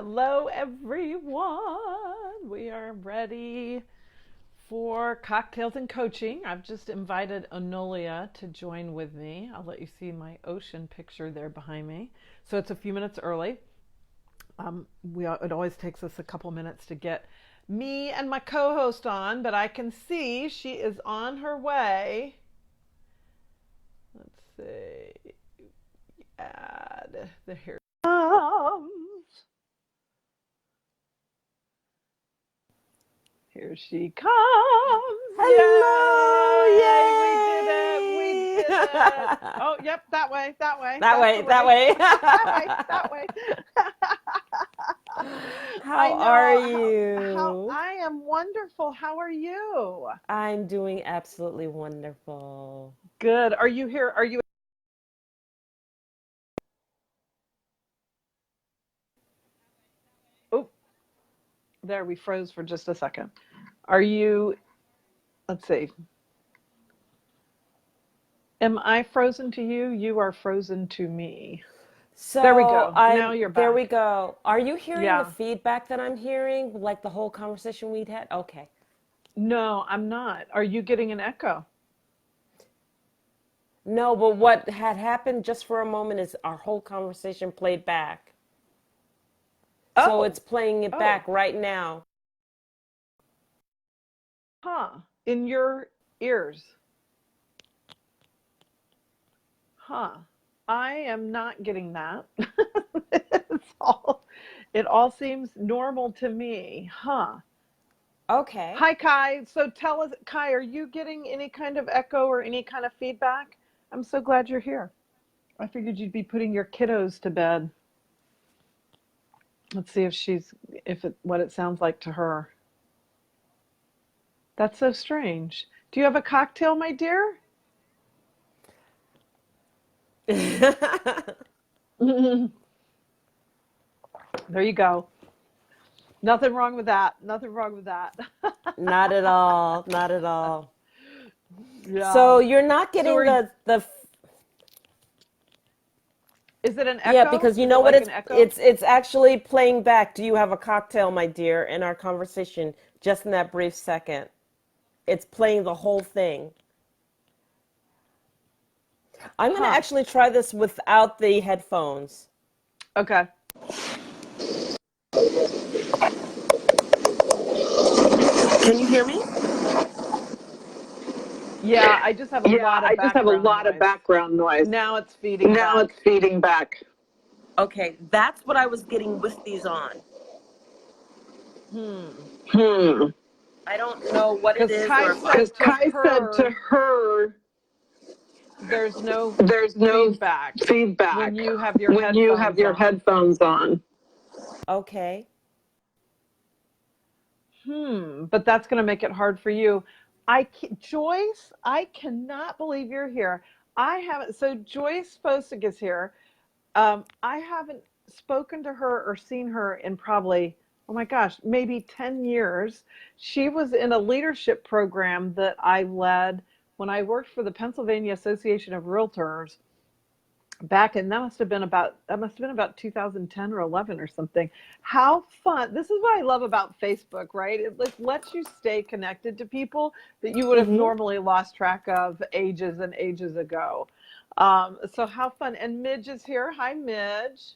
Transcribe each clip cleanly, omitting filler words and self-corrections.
Hello, everyone. We are ready for cocktails and coaching. I've just invited Enolia to join with me. I'll let you see my ocean picture there behind me. So it's a few minutes early. It always takes us a couple minutes to get me and my co-host on, but I can see she is on her way. Let's see. Add the here. Here she comes. Hello! Yay! We did it. We Yay! did it. Oh, yep, that way, that way. That That's way, the that way. way. That way. I How are know how you? I am wonderful. How are you? I'm doing absolutely wonderful. Good. Are you here? Are you Oh, there we froze for just a second. Are you Let's see. Am I frozen to you? You are frozen to me. There we So go. Now I'm, you're there we back. go. Are you hearing the Yeah. feedback that I'm hearing? Like the whole conversation we'd had? Okay. No, I'm not. Are you getting an echo? No, but what had happened just for a moment is our whole conversation played back. So it's Oh, playing it oh, back right now. huh. In your ears. Huh. I am not getting that. It's all, it all seems normal to me. Huh. Okay. Hi, Kai. So tell us, Kai, are you getting any kind of echo or any kind of feedback? I'm so glad you're here. I figured you'd be putting your kiddos to bed. Let's see what it sounds like to her. That's so strange. Do you have a cocktail, my dear? There you go. Nothing wrong with that. Nothing wrong with that. Not at all. Not at all. Yeah. So you're not So getting the is it an yeah, echo? because you Is it know what, like it's an echo? it's actually playing back. Do you have a cocktail, my dear, in our conversation just in that brief second? It's playing the whole thing. I'm going to Huh. actually try this without the headphones. Okay. Can you hear me? Yeah, I just have a Yeah, lot of I just have a background lot of noise. background noise. Now it's feeding Now it's back. feeding back. Okay, that's what I was getting with these on. Hmm. Hmm. I don't know what it Because is Kai or Because said to Kai said to her, her, there's no there's no feedback when feedback you have your when you have headphones your on. headphones on. okay. But that's going to make it hard for you. Joyce, I cannot believe you're here. I haven't. So Joyce Fosig is here. I haven't spoken to her or seen her in probably, oh my gosh, maybe 10 years. She was in a leadership program that I led when I worked for the Pennsylvania Association of Realtors back in that must have been about 2010 or 11 or something. How fun. This is what I love about Facebook, right? It lets you stay connected to people that you would have Mm-hmm. normally lost track of ages and ages ago. So how fun. And Midge is here. Hi, Midge.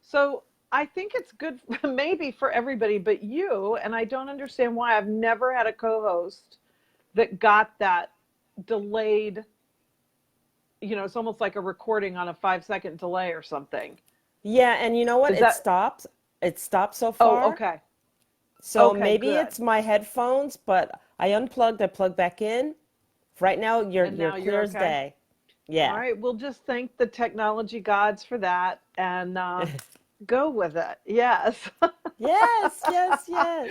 So I think it's good maybe for everybody but you, and I don't understand why. I've never had a co-host that got that delayed. It's almost like a recording on a 5-second delay or something. Yeah, and you know what? Is It that, stopped. It stopped so oh, far. okay. So Okay, maybe good. it's my headphones, but I unplugged, I plugged back in. Right now And you're now you're clear as okay. day. All Yeah. right, we'll just thank the technology gods for that and go with it. Yes. Yes, yes, yes.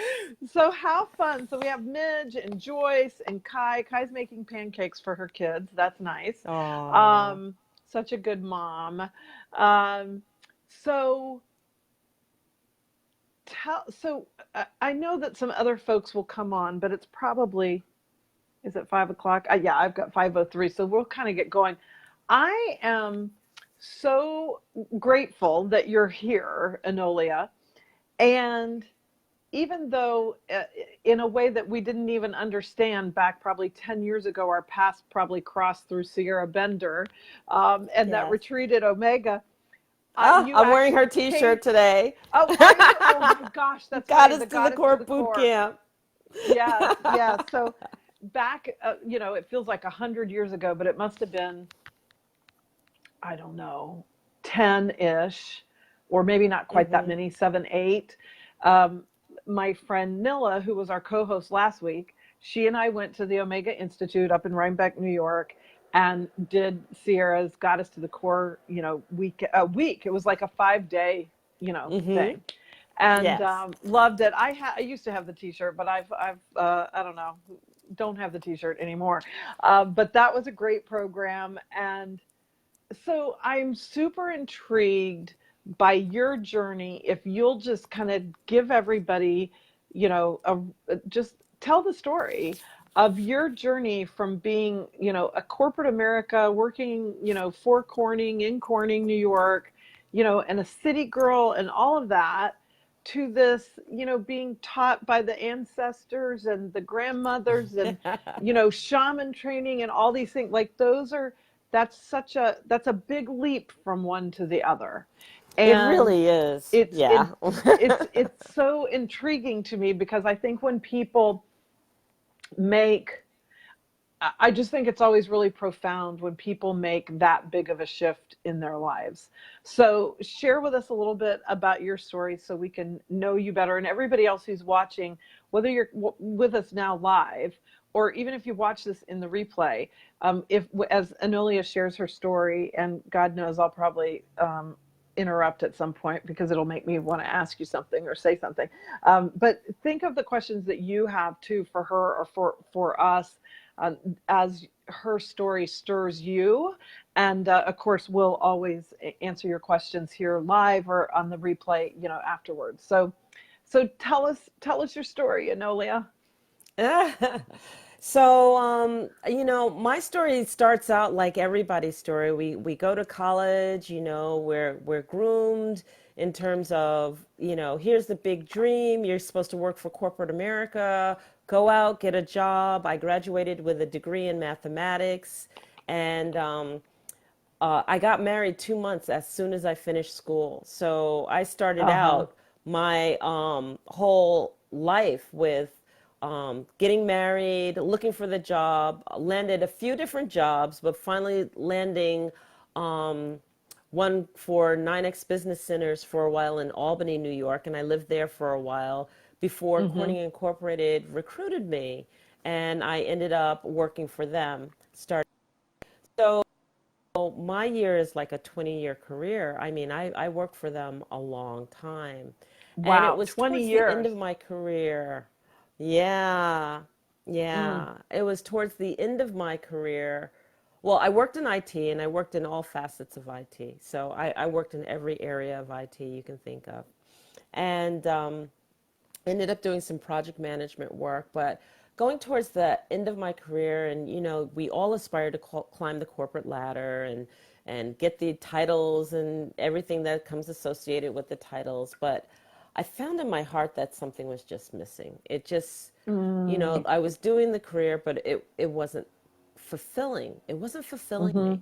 So how fun. So we have Midge and Joyce and Kai. Kai's making pancakes for her kids. That's nice. Oh. Um, Such a good mom. Um, so I know that some other folks will come on, but it's probably, is it 5 o'clock? Yeah, I've got 5:03, so we'll kind of get going. I am so grateful that you're here, Enolia. And even though in a way that we didn't even understand back probably 10 years ago, our paths probably crossed through Sierra Bender, and that Yes. retreat at Omega, Oh, you I'm wearing her actually came. T-shirt today. Oh, are you? Oh my gosh, that's Got funny. us The to the goddess to core the boot core. camp. Yes, yes. So back, it feels like 100 years ago, but it must have been, I don't know, 10-ish, or maybe not quite that Hmm. many, 7, 8. Um, my friend Nilla, who was our co-host last week, she and I went to the Omega Institute up in Rhinebeck, New York, and did Sierra's Goddess to the Core, week a week. It was like a 5-day, Hmm. thing, and Yes. loved it. I used to have the T-shirt, but I've I don't know, don't have the T-shirt anymore. But that was a great program, and so I'm super intrigued by your journey. If you'll just kind of give everybody, just tell the story of your journey from being, a corporate America, working, for Corning in Corning, New York, and a city girl and all of that, to this, being taught by the ancestors and the grandmothers and, shaman training and all these things. Like that's a big leap from one to the other. It And really is. it's Yeah. it it's so intriguing to me, because I think when people make I just think it's always really profound when people make that big of a shift in their lives. So share with us a little bit about your story so we can know you better, and everybody else who's watching, whether you're with us now live, or even if you watch this in the replay. If As Enolia shares her story, and God knows I'll probably interrupt at some point because it'll make me want to ask you something or say something. But think of the questions that you have too for her or for us, uh, as her story stirs you. And of course, we'll always answer your questions here live or on the replay, afterwards. So tell us your story, Enolia. So, my story starts out like everybody's story. We go to college, we're groomed in terms of, here's the big dream. You're supposed to work for corporate America, go out, get a job. I graduated with a degree in mathematics, and I got married 2 months as soon as I finished school. So I started Uh-huh. out my whole life with getting married, looking for the job, landed a few different jobs, but finally landing um, one for 9X Business Centers for a while in Albany, New York. And I lived there for a while before Mm-hmm. Corning Incorporated recruited me. And I ended up working for them. So my year is like a 20-year career. I mean, I worked for them a long time. And it Wow, was 20 towards the end years. of my career. Yeah, Mm. yeah. It was towards the end of my career. Well, I worked in IT and I worked in all facets of IT. So I worked in every area of IT you can think of. And ended up doing some project management work, but going towards the end of my career, and we all aspire to climb the corporate ladder and get the titles and everything that comes associated with the titles, but I found in my heart that something was just missing. It just, Mm. I was doing the career, but it wasn't fulfilling. It wasn't fulfilling Mm-hmm. me.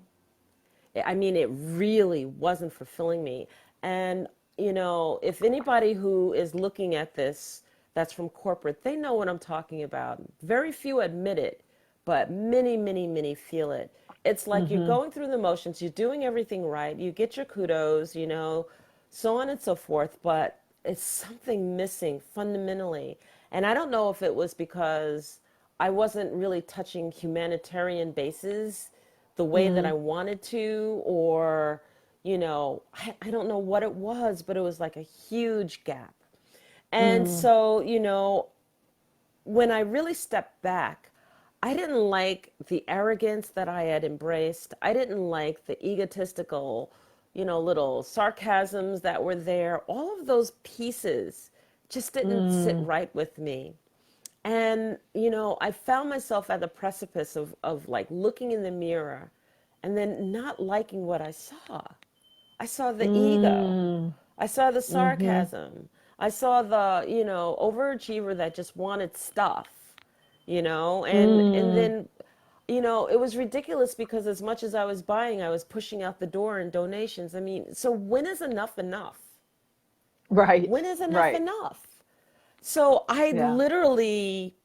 I mean, it really wasn't fulfilling me. And, if anybody who is looking at this that's from corporate, they know what I'm talking about. Very few admit it, but many, many, many feel it. It's like you're Mm-hmm. going through the motions, you're doing everything right, you get your kudos, so on and so forth, but it's something missing fundamentally. And I don't know if it was because I wasn't really touching humanitarian bases the way that Mm. I wanted to, or, I don't know what it was, but it was like a huge gap. And Mm. so, when I really stepped back, I didn't like the arrogance that I had embraced. I didn't like the egotistical, little sarcasms that were there. All of those pieces just didn't sit Mm. right with me. And, I found myself at the precipice of like looking in the mirror and then not liking what I saw. I saw the ego. Mm. I saw the Mm-hmm. sarcasm. I saw the, overachiever that just wanted stuff, and Mm, then, it was ridiculous because as much as I was buying, I was pushing out the door in donations. I mean, so when is enough enough? right, When is enough right. enough? So I Yeah. literally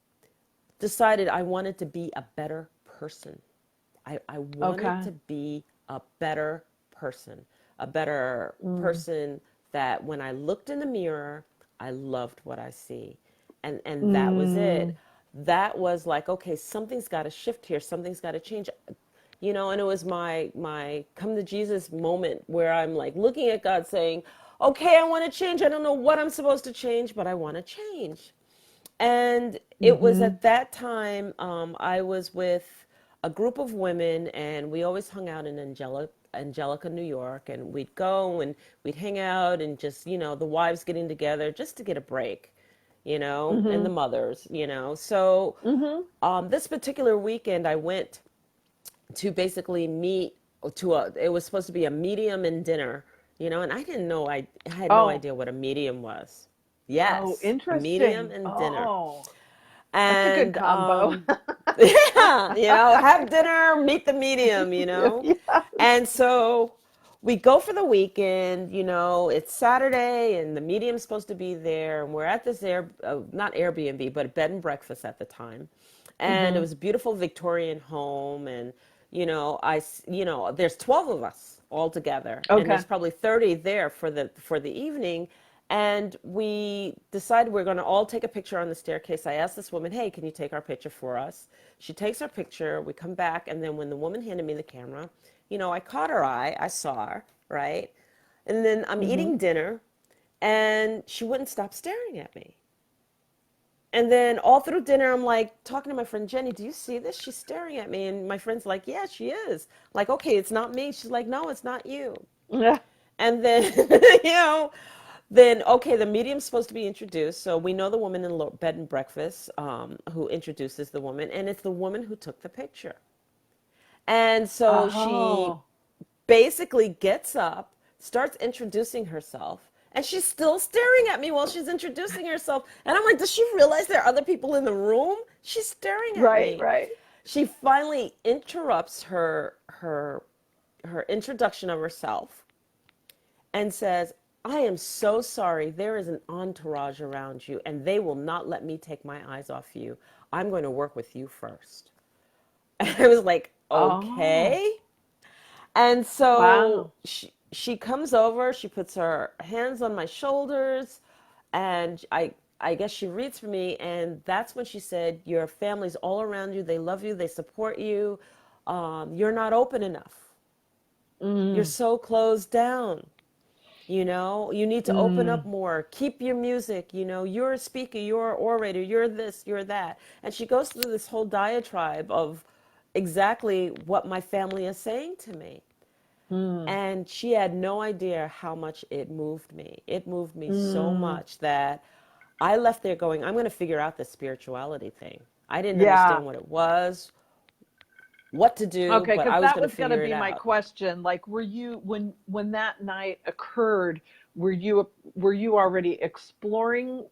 decided I wanted to be a better person. I wanted Okay. to be a better person, a better Mm, person that when I looked in the mirror, I loved what I see. And that was it. mm, That was like, okay, something's got to shift here. Something's got to change. And it was my come to Jesus moment where I'm like looking at God saying, okay, I want to change. I don't know what I'm supposed to change, but I want to change. And it was mm-hmm, at that time, I was with a group of women, and we always hung out in Angelica, New York, and we'd go and we'd hang out and just, the wives getting together just to get a break, and the mm-hmm, mothers, So mm-hmm. this particular weekend, I went to basically meet it was supposed to be a medium and dinner, and I had no Oh, idea what a medium was. oh, Yes, a medium interesting. and dinner. Oh, that's a good And combo. yeah, have dinner, meet the medium, Yeah. And so we go for the weekend, it's Saturday and the medium's supposed to be there. And we're at this not Airbnb, but a bed and breakfast at the time. And it Mm-hmm. was a beautiful Victorian home. And, there's 12 of us all together and Okay. there's probably 30 there for the evening. And we decided we're going to all take a picture on the staircase. I asked this woman, hey, can you take our picture for us? She takes our picture. We come back. And then when the woman handed me the camera, I caught her eye. I saw her, right? And then I'm Mm-hmm. eating dinner and she wouldn't stop staring at me. And then all through dinner, I'm like talking to my friend Jenny, do you see this? She's staring at me. And my friend's like, yeah, she is. Like, okay, it's not me. She's like, no, it's not you. Yeah. And then, you know, then, okay, the medium's supposed to be introduced. So we know the woman in bed and breakfast who introduces the woman, and it's the woman who took the picture. And so she Oh, basically gets up, starts introducing herself, and she's still staring at me while she's introducing herself. And I'm like, does she realize there are other people in the room? She's staring at right, me. right. She finally interrupts her introduction of herself and says, I am so sorry. There is an entourage around you, and they will not let me take my eyes off you. I'm going to work with you first. And I was like, Oh, okay. And so wow. she comes over, she puts her hands on my shoulders, and I guess she reads for me, and that's when she said, your family's all around you, they love you, they support you. You're not open enough. You're Mm, so closed down. You need to open up mm, more. Keep your music. You're a speaker, you're an orator, you're this, you're that. And she goes through this whole diatribe of exactly what my family is saying to me. mm, And she had no idea how much it moved me. It moved me so mm. much that I left there going, I'm going to figure out this spirituality thing. I didn't Yeah. understand what it was, what to do, Okay, but because I was that going to was going to figure it be my out. question. Like, were you when that night occurred, were you already exploring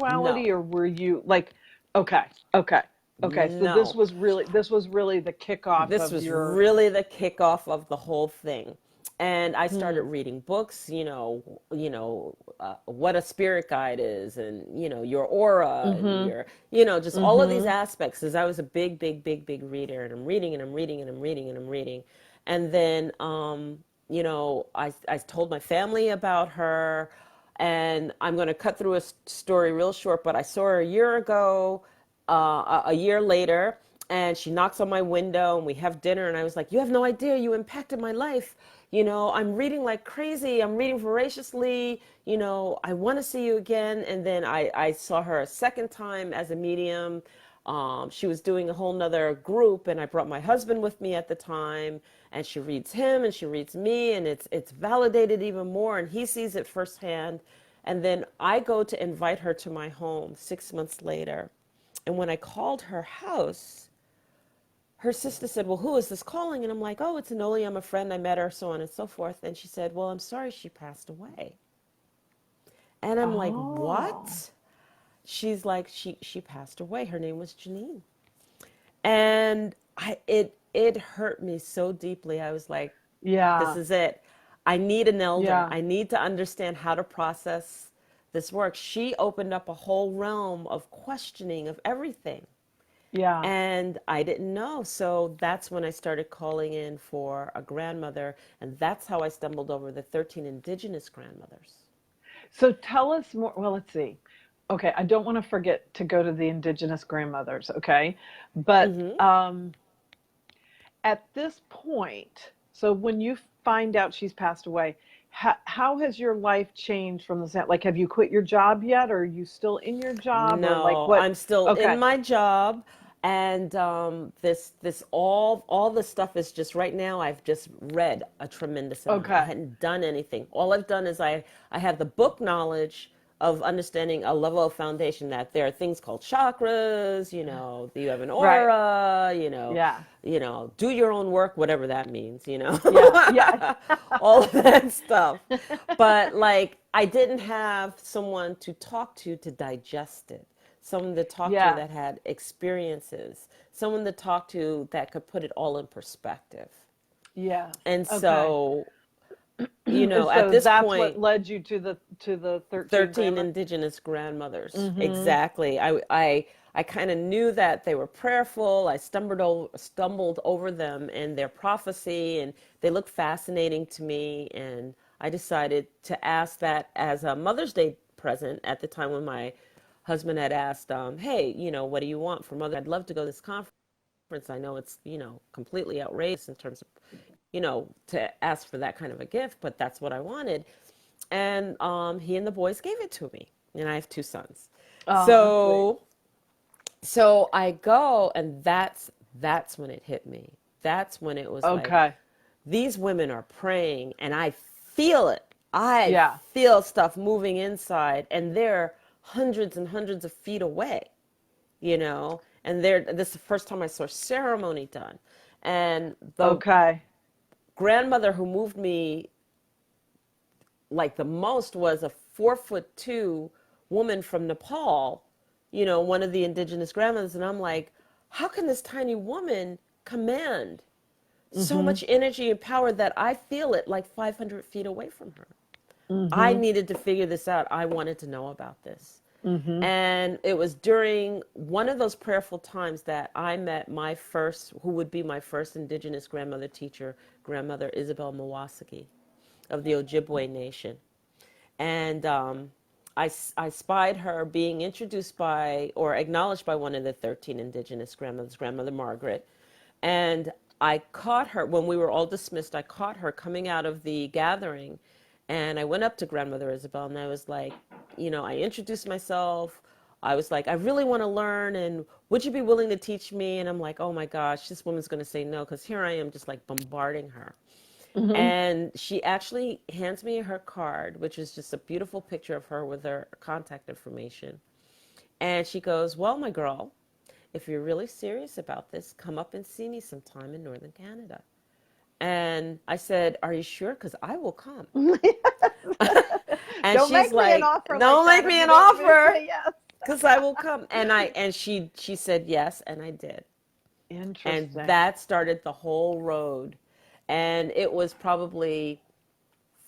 No, spirituality, or were you like, okay, okay, okay, so this no. was really the kickoff This of was your really the kickoff of the whole thing. And I started hmm, reading books, what a spirit guide is, and your aura, and mm-hmm, just all of these mm-hmm, aspects. Because I was a big, big, big, big reader, and I'm reading, and I'm reading, and I'm reading, and I'm reading, and then, I told my family about her, and I'm going to cut through a story real short. But I saw her a year ago, a year later, and she knocks on my window and we have dinner, and I was like, you have no idea, you impacted my life. I'm reading like crazy, I'm reading voraciously, I want to see you again. And then I saw her a second time as a medium. She was doing a whole nother group, and I brought my husband with me at the time, and she reads him and she reads me, and it's validated even more, and he sees it firsthand. And then I go to invite her to my home 6 months later, and when I called her house, her sister said, well, who is this calling? And I'm like, oh, it's Enolia. I'm a friend. I met her, so on and so forth. And she said, well, I'm sorry she passed away. And I'm like, Oh, what? She's like, she passed away. Her name was Janine. And it hurt me so deeply. I was like, this yeah, is it. I need an elder. yeah, I need to understand how to process this work. She opened up a whole realm of questioning of everything. yeah. And I didn't know. So that's when I started calling in for a grandmother. And that's how I stumbled over the 13 indigenous grandmothers. So tell us more. Well, let's see. Okay, I don't want to forget to go to the indigenous grandmothers, okay? But Mm-hmm. at this point, so when you find out she's passed away, how has your life changed from the like, have you quit your job yet? Or are you still in your job? Or like No, what? I'm still in Okay, my job, and this all this stuff is just right now. I've just read a tremendous amount. I okay, hadn't done anything. All I've done is I have the book knowledge of understanding a level of foundation that there are things called chakras. You have an right. aura. Yeah, Do your own work, whatever that means. yeah, yeah. All of that stuff. But like, I didn't have someone to talk to digest it, someone to talk to Yeah, that had experiences, someone to talk to that could put it all in perspective. yes. And Okay. so, at So this that's what point, led you to the 13 13 grandma. indigenous grandmothers. Mm-hmm. Exactly. I kind of knew that they were prayerful. I stumbled over them and their prophecy, and they looked fascinating to me. And I decided to ask that as a Mother's Day present at the time when my husband had asked, hey, what do you want for Mother? I'd love to go to this conference. I know it's, completely outrageous in terms of, to ask for that kind of a gift, but that's what I wanted. And he and the boys gave it to me, and I have two sons. Oh, that's sweet. So I go, and that's when it hit me. That's when it was like, Okay. these women are praying, and I feel it. I Yeah. feel stuff moving inside, and they're hundreds and hundreds of feet away, and this is the first time I saw ceremony done. And the Okay. grandmother who moved me like the most was a 4'2" woman from Nepal, one of the indigenous grandmothers. And I'm like, how can this tiny woman command so Mm-hmm. much energy and power that I feel it like 500 feet away from her? I Mm-hmm. needed to figure this out. I wanted to know about this. Mm-hmm. And it was during one of those prayerful times that I met who would be my first indigenous grandmother teacher, Grandmother Isabel Mawasaki of the Ojibwe Nation. And I spied her being introduced by or acknowledged by one of the 13 indigenous grandmothers, Grandmother Margaret. And I caught her when we were all dismissed. I caught her coming out of the gathering, and I went up to Grandmother Isabel, and I was like, I introduced myself. I was like, I really want to learn, and would you be willing to teach me? And I'm like, oh my gosh, this woman's going to say no, because here I am just like bombarding her. Mm-hmm. And she actually hands me her card, which is just a beautiful picture of her with her contact information. And she goes, well, my girl, if you're really serious about this, come up and see me sometime in Northern Canada. And I said, are you sure? Because I will come. And Don't she's make me an like, offer like don't make that if me you an don't want me to offer say yes. because I will come. And she said yes, and I did. And Interesting. that started the whole road. And it was probably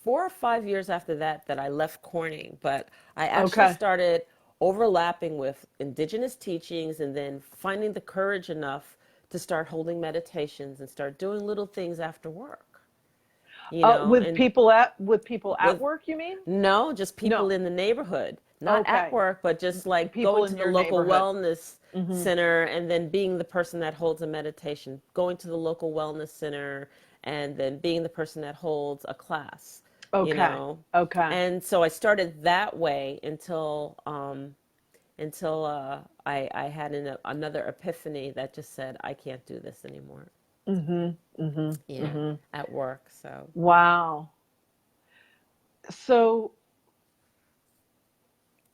4 or 5 years after that I left Corning, but I actually Okay. started overlapping with indigenous teachings and then finding the courage enough to start holding meditations and start doing little things after work, and With people at with work, you mean? no, just people No. in the neighborhood, not at Okay. work, but just like People going in to the your local neighborhood. wellness Mm-hmm. center and then being the person that holds a meditation, going to the local wellness center and then being the person that holds a class, you Okay. know. Okay. And so I started that way until I had another epiphany that just said I can't do this anymore. Mm-hmm. Mm-hmm. Yeah, Mm-hmm. at work. So Wow. So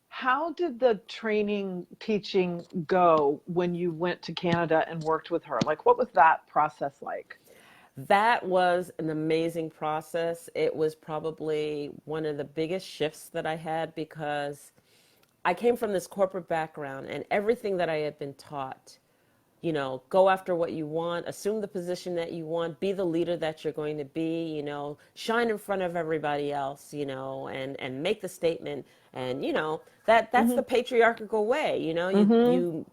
how did the training teaching go when you went to Canada and worked with her? Like, what was that process like? That was an amazing process. It was probably one of the biggest shifts that I had because I came from this corporate background and everything that I had been taught, go after what you want, assume the position that you want, be the leader that you're going to be, shine in front of everybody else, and make the statement. And, that's the Mm-hmm. patriarchal way, Mm-hmm. you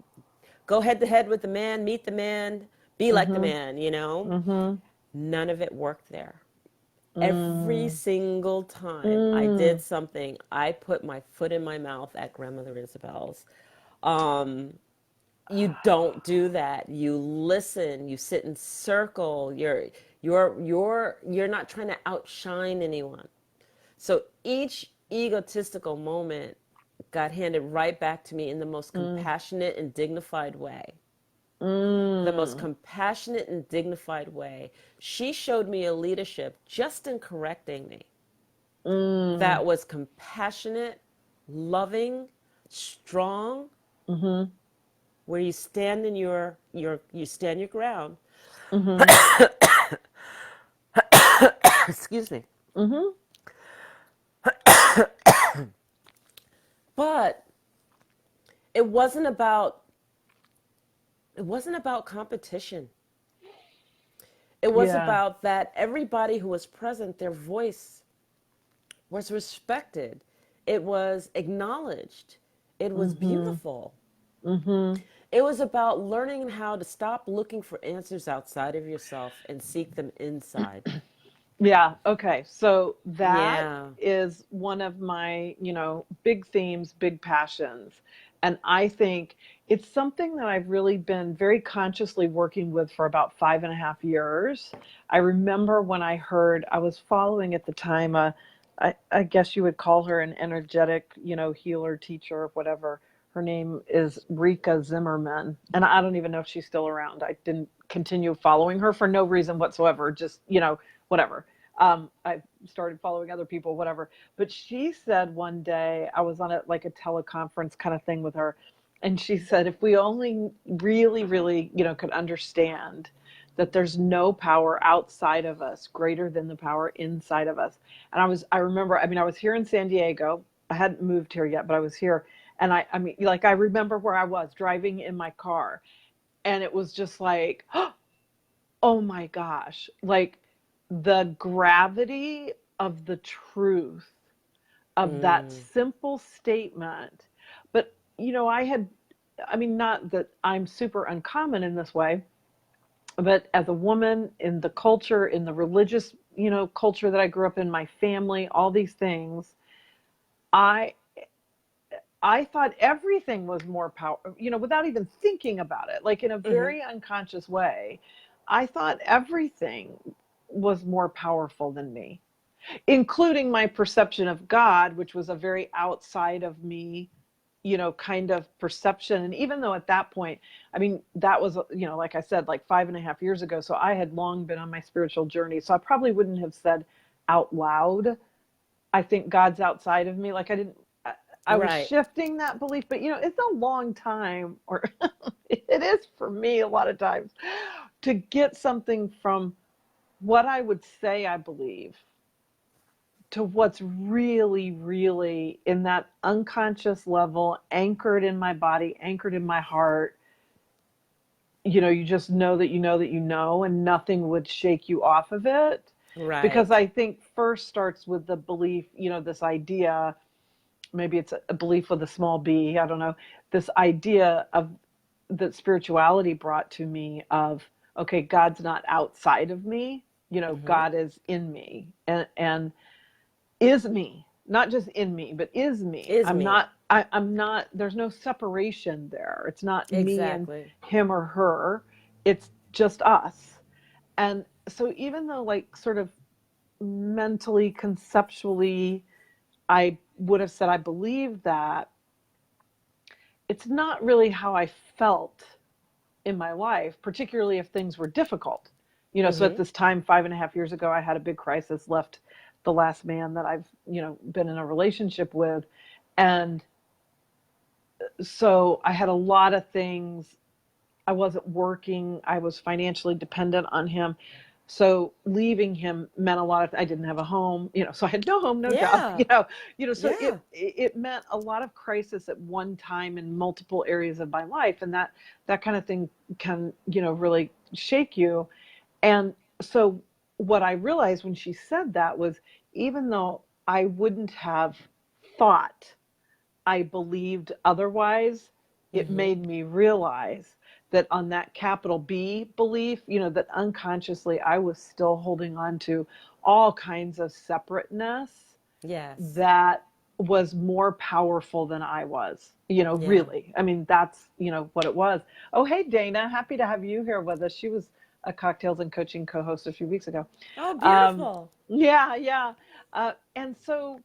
go head to head with the man, meet the man, be like the Mm-hmm. man. Mm-hmm. None of it worked there. Every Mm. single time I did Mm. something, I put my foot in my mouth at Grandmother Isabel's. Um, you don't do that. You listen. You sit in circle. You're not trying to outshine anyone. So each egotistical moment got handed right back to me in the most Mm. compassionate and dignified way. The most Mm. compassionate and dignified way. She showed me a leadership just in correcting me Mm. that was compassionate, loving, strong, Mm-hmm. where you stand in you stand your ground. Mm-hmm. Excuse me. Mm-hmm. But it wasn't about it wasn't about competition. It was Yeah. about that everybody who was present, their voice was respected. It was acknowledged. It was Mm-hmm. beautiful. Mm-hmm. It was about learning how to stop looking for answers outside of yourself and seek them inside. Yeah. Okay. So that Yeah. is one of my, big themes, big passions. And I think it's something that I've really been very consciously working with for about 5.5 years. I remember when I was following at the time, I guess you would call her an energetic, healer, teacher, whatever. Her name is Rika Zimmerman. And I don't even know if she's still around. I didn't continue following her for no reason whatsoever, just, whatever. I started following other people, whatever. But she said one day, I was on like a teleconference kind of thing with her, and she said, if we only really, really, could understand that there's no power outside of us greater than the power inside of us. And I remember, I was here in San Diego. I hadn't moved here yet, but I was here. And like, I remember where I was driving in my car, and it was just like, oh my gosh, like the gravity of the truth of that Mm. simple statement. But, not that I'm super uncommon in this way, but as a woman in the culture, in the religious, culture that I grew up in, my family, all these things, I I thought everything was more power, without even thinking about it, like in a Mm-hmm. very unconscious way. I thought everything was more powerful than me, including my perception of God, which was a very outside of me, kind of perception. And even though at that point, that was, like I said, like 5.5 years ago. So I had long been on my spiritual journey. So I probably wouldn't have said out loud, I think God's outside of me. Like I was Right. shifting that belief, but it's a long time, or it is for me a lot of times, to get something from what I would say I believe to what's really, really in that unconscious level, anchored in my body, anchored in my heart. You just know that you know that you know, and nothing would shake you off of it. Because Right. I think first starts with the belief, this idea, maybe it's a belief with a small b, I don't know, this idea of that spirituality brought to me of, okay, God's not outside of me, Mm-hmm. God is in me, and is me, not just in me, but is me. Is I'm me. not, I'm not, there's no separation there. It's not me and Exactly. him or her. It's just us. And so even though, like, sort of mentally, conceptually, I would have said I believe that, it's not really how I felt in my life, particularly if things were difficult. So at Mm-hmm. this time, 5.5 years ago, I had a big crisis, left the last man that I've, been in a relationship with. And so I had a lot of things. I wasn't working. I was financially dependent on him. So leaving him meant a lot of, I didn't have a home, so I had no home, no job, Yeah. so Yeah. it meant a lot of crisis at one time in multiple areas of my life. And that kind of thing can, really shake you. And so what I realized when she said that was, even though I wouldn't have thought I believed otherwise, it Mm-hmm. made me realize that on that capital B belief, that unconsciously I was still holding on to all kinds of separateness Yes. that was more powerful than I was, Yeah. really. I mean, that's, what it was. Oh, hey, Dana, happy to have you here with us. She was a Cocktails and Coaching co-host a few weeks ago. Oh, Um, beautiful. yeah, yeah. And so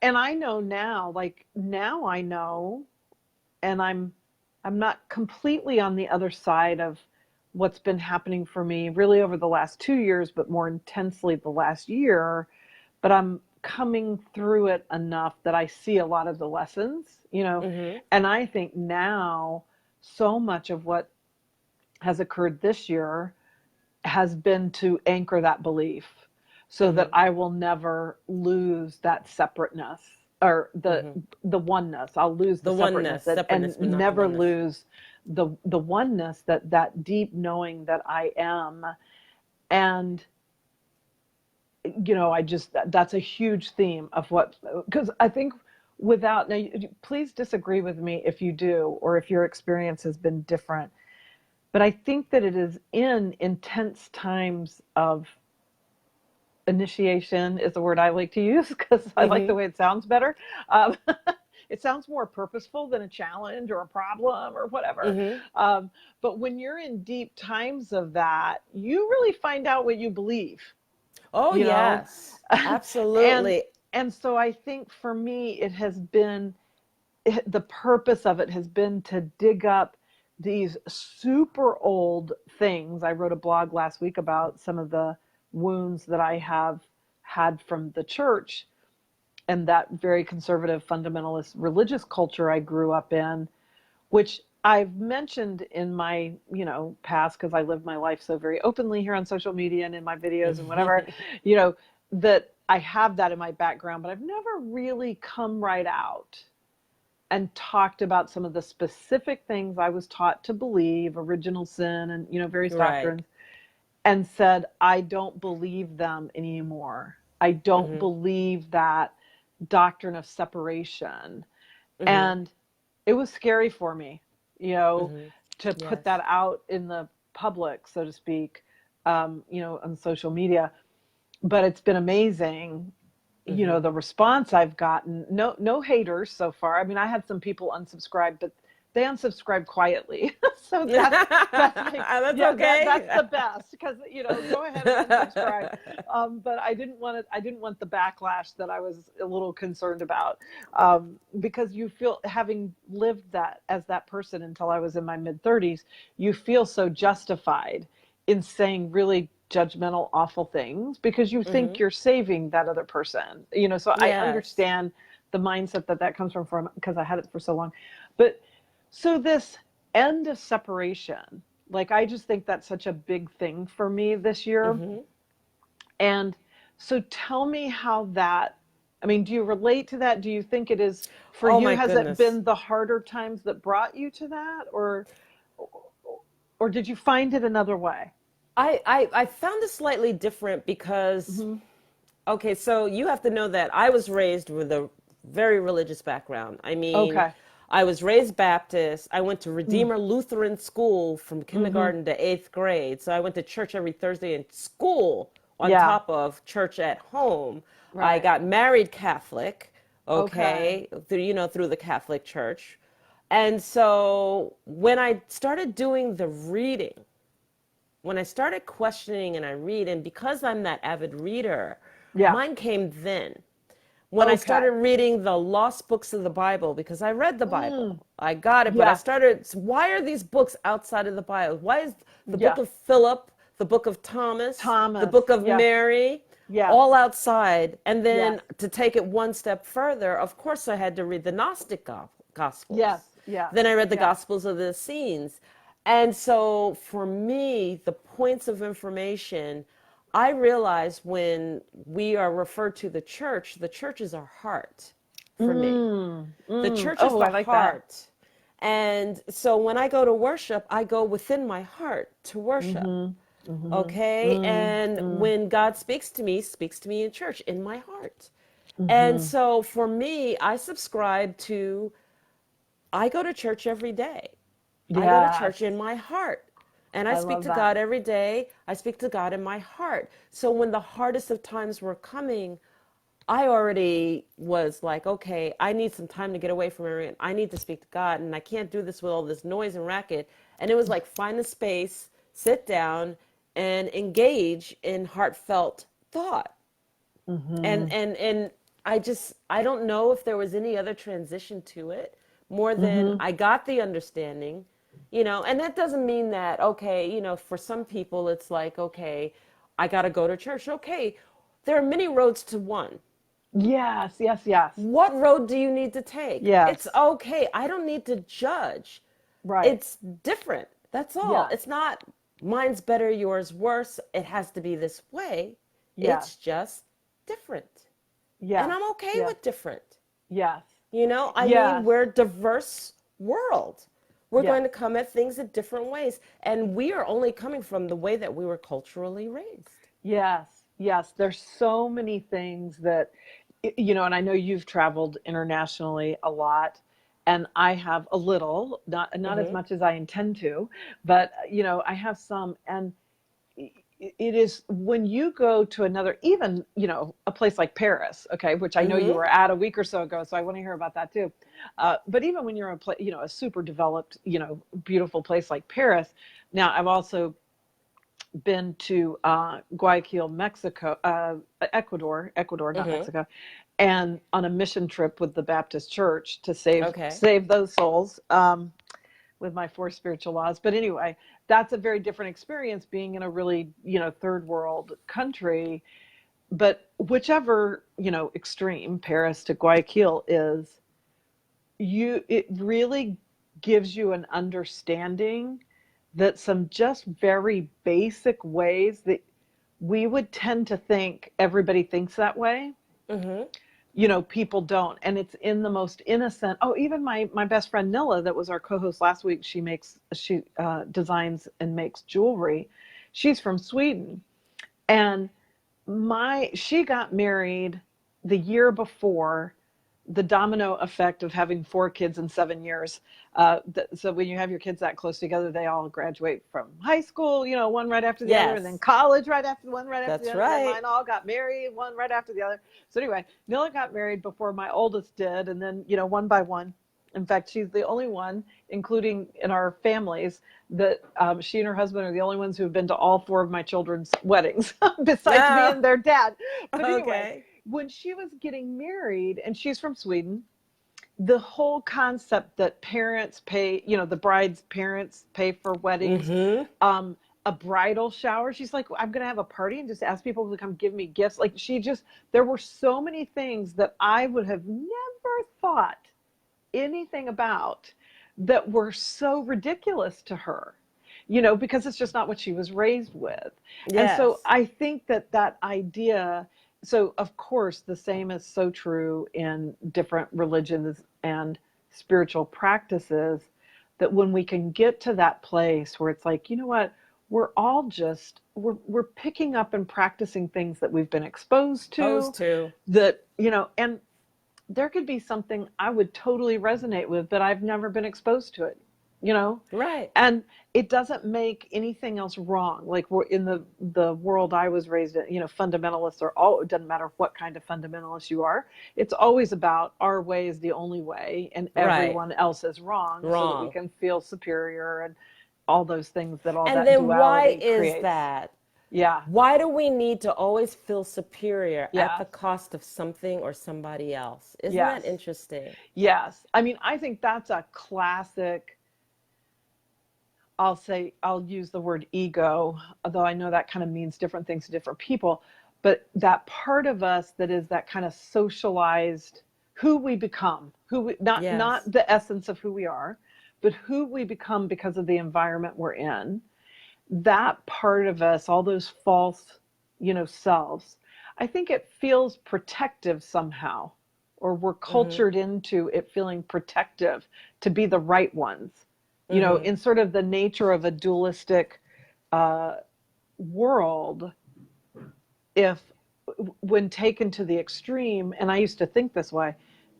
and I know now, like now I know, and I'm not completely on the other side of what's been happening for me really over the last 2 years, but more intensely the last year. But I'm coming through it enough that I see a lot of the lessons, Mm-hmm. and I think now so much of what has occurred this year has been to anchor that belief so that Mm-hmm. I will never lose that separateness or the Mm-hmm. the oneness. I'll lose the The oneness, separateness and separateness, but not the never oneness. lose the oneness, that deep knowing that I am. And I just, that's a huge theme of what, because I think without, now please disagree with me if you do, or if your experience has been different. But I think that it is in intense times of initiation, is the word I like to use because I like the Mm-hmm. way it sounds better. Um, it sounds more purposeful than a challenge or a problem or whatever. Mm-hmm. Um, but when you're in deep times of that, you really find out what you believe, Oh, you know? yes. and Absolutely. and so I think for me it has been, the purpose of it has been to dig up these super old things. I wrote a blog last week about some of the wounds that I have had from the church and that very conservative fundamentalist religious culture I grew up in, which I've mentioned in my, past, because I live my life so very openly here on social media and in my videos and whatever, you know, that I have that in my background, but I've never really come right out and talked about some of the specific things I was taught to believe, original sin and, various Right. doctrines, and said, I don't believe them anymore. I don't Mm-hmm. believe that doctrine of separation. Mm-hmm. And it was scary for me, you know, Mm-hmm. to put Yes. that out in the public, so to speak, on social media. But it's been amazing, Mm-hmm. the response I've gotten. No haters so far. I mean, I had some people unsubscribe, but they unsubscribed quietly. So that's like, That's yeah, okay. that's the best, because go ahead and unsubscribe. But I didn't want the backlash that I was a little concerned about, because you feel, having lived that as that person until I was in my mid 30s, you feel so justified in saying really judgmental, awful things because you Mm-hmm. think you're saving that other person. So I Yes. understand the mindset that comes from because I had it for so long. But so this end of separation, like I just think that's such a big thing for me this year. Mm-hmm. And so tell me how that, I mean, do you relate to that? Do you think it is for Oh you? my Has it goodness. been the harder times that brought you to that, or did you find it another way? I found it slightly different because, Hmm. okay, so you have to know that I was raised with a very religious background. I mean, Okay. I was raised Baptist. I went to Mm. Redeemer Lutheran School from Hmm. kindergarten to eighth grade. So I went to church every Thursday in school on Yeah. top of church at home. I Right. got married Catholic, Okay. okay, through the Catholic Church. And so when I started doing the reading, when I started questioning and I read, and because I'm that avid reader, Yeah. mine came then. When I Okay. started reading the lost books of the Bible, because I read the Mm. Bible, I got it, but I Yeah. started, why are these books outside of the Bible? Why is the book Yeah. of Philip, the book of Thomas, the Thomas. book of Yes. Mary, Yes. all outside? And Yes. then to take it one step further, of course, I had to read the Gnostic Yes. Gospels. Yes. Then I read the Yes. Gospels of the Essenes. And so for me, the points of information, I realize when we are referred to the church is our heart for me. The church is Oh, the I like that. heart. And so when I go to worship, I go within my heart to worship. Mm-hmm. Mm-hmm. Okay? Mm, And mm, when God speaks to me in church, in my heart. And mm-hmm. so for me, I subscribe to, I go to church every day. I go to Yes, church in my heart. And I I speak love to that. God every day. I speak to God in my heart. So when the hardest of times were coming, I already was like, okay, I need some time to get away from everything. I need to speak to God, and I can't do this with all this noise and racket. And it was like, find a space, sit down, and engage in heartfelt thought. Mm-hmm. And I don't know if there was any other transition to it more than Mm-hmm. I got the understanding, you know. And that doesn't mean that, okay, you know, for some people it's like, okay, I got to go to church. Okay, there are many roads to one. Yes, yes, yes, What road do you need to take? It's yes. okay. I don't need to judge. Right. It's different. That's all. Yes, It's not mine's better, yours worse. It has to be this way. yes, It's just different. And yes, I'm okay yes, with different. yes, You know, I mean, yes, we're a diverse world. We're yes. going to come at things in different ways. And we are only coming from the way that we were culturally raised. Yes, yes. There's so many things that, you know, and I know you've traveled internationally a lot, and I have a little, not as Hmm. much as I intend to, but you know, I have some, and it is when you go to another, even you know, a place like Paris, okay, which I know you Hmm. were at a week or so ago, so I want to hear about that too. But even when you're in a place, you know, a super developed, you know, beautiful place like Paris. Now, I've also been to Guayaquil, Mexico, Ecuador, not Hmm. Mexico, and on a mission trip with the Baptist Church to Okay. save those souls with my four spiritual laws. But anyway, that's a very different experience being in a really, you know, third world country. But whichever, you know, extreme, Paris to Guayaquil is, it really gives you an understanding that some just very basic ways that we would tend to think everybody thinks that way, Hmm. you know, people don't. And it's in the most innocent. Oh, even my best friend Nilla, that was our co-host last week, she designs and makes jewelry. She's from Sweden, and my she got married the year before the domino effect of having four kids in 7 years. So when you have your kids that close together, they all graduate from high school, you know, one right after the other, and then Yes, college right after one right after the that's other. And then right. mine all got married, one right after the other. So anyway, Nilla got married before my oldest did, and then, you know, one by one. In fact, she's the only one, including in our families, that she and her husband are the only ones who have been to all four of my children's weddings, besides me No. and their dad. But anyway, Okay. when she was getting married, and she's from Sweden, the whole concept that parents pay, you know, the bride's parents pay for weddings, Hmm. um, a bridal shower. She's like, I'm going to have a party and just ask people to come give me gifts. Like, there were so many things that I would have never thought anything about that were so ridiculous to her, you know, because it's just not what she was raised with. And so Yes. I think that that idea, so of course, the same is so true in different religions and spiritual practices, that when we can get to that place where it's like, you know what, we're picking up and practicing things that we've been exposed to, Opposed to. that, you know, and there could be something I would totally resonate with, but I've never been exposed to it, you know? Right. And it doesn't make anything else wrong. Like, we're in the world I was raised in, you know, fundamentalists are all, it doesn't matter what kind of fundamentalist you are. It's always about our way is the only way and Right. everyone else is wrong, so that we Wrong. can feel superior and all those things that all And that then why duality is creates. that? Yeah. Why do we need to always feel superior at the Yes. cost of something or somebody else? Isn't that Yes. interesting? Yes. I mean, I think that's a classic. I'll use the word ego, although I know that kind of means different things to different people. But that part of us that is that kind of socialized, who we become, not Yes. the essence of who we are, but who we become because of the environment we're in, that part of us, all those false, selves, I think it feels protective somehow, or we're Mm-hmm. cultured into it feeling protective to be the right ones, Mm-hmm. in sort of the nature of a dualistic uh, world. If when taken to the extreme, and I used to think this way,